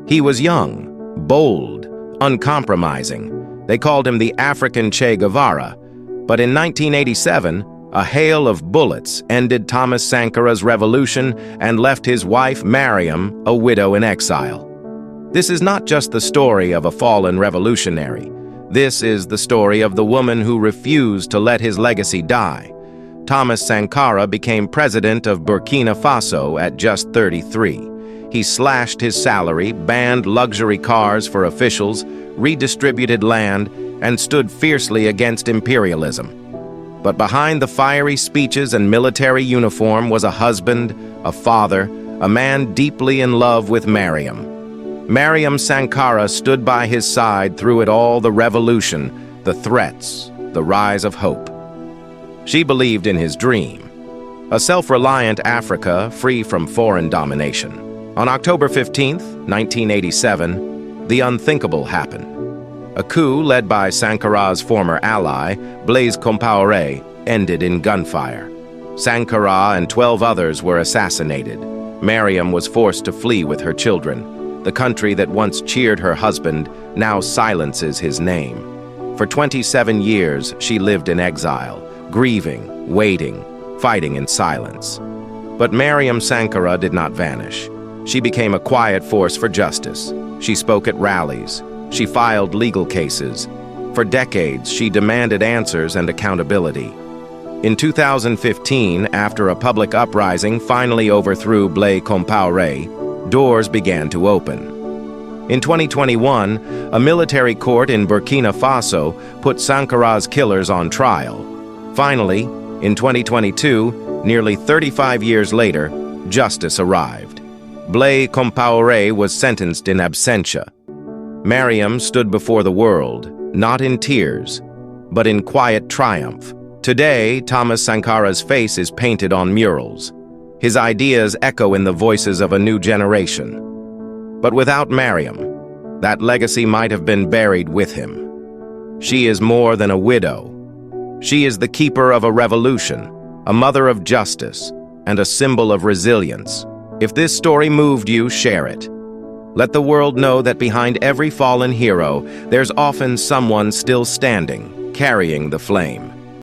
He was young, bold, uncompromising. They called him the African Che Guevara. But in 1987, a hail of bullets ended Thomas Sankara's revolution and left his wife, Mariam, a widow in exile. This is not just the story of a fallen revolutionary. This is the story of the woman who refused to let his legacy die. Thomas Sankara became president of Burkina Faso at just 33. He slashed his salary, banned luxury cars for officials, redistributed land, and stood fiercely against imperialism. But behind the fiery speeches and military uniform was a husband, a father, a man deeply in love with Mariam. Mariam Sankara stood by his side through it all: the revolution, the threats, the rise of hope. She believed in his dream, a self-reliant Africa free from foreign domination. On October 15, 1987, the unthinkable happened. A coup led by Sankara's former ally, Blaise Compaoré, ended in gunfire. Sankara and 12 others were assassinated. Mariam was forced to flee with her children. The country that once cheered her husband now silences his name. For 27 years, she lived in exile, grieving, waiting, fighting in silence. But Mariam Sankara did not vanish. She became a quiet force for justice. She spoke at rallies. She filed legal cases. For decades, she demanded answers and accountability. In 2015, after a public uprising finally overthrew Blaise Compaoré, doors began to open. In 2021, a military court in Burkina Faso put Sankara's killers on trial. Finally, in 2022, nearly 35 years later, justice arrived. Blaise Compaoré was sentenced in absentia. Mariam stood before the world, not in tears, but in quiet triumph. Today, Thomas Sankara's face is painted on murals. His ideas echo in the voices of a new generation. But without Mariam, that legacy might have been buried with him. She is more than a widow. She is the keeper of a revolution, a mother of justice, and a symbol of resilience. If this story moved you, share it. Let the world know that behind every fallen hero, there's often someone still standing, carrying the flame.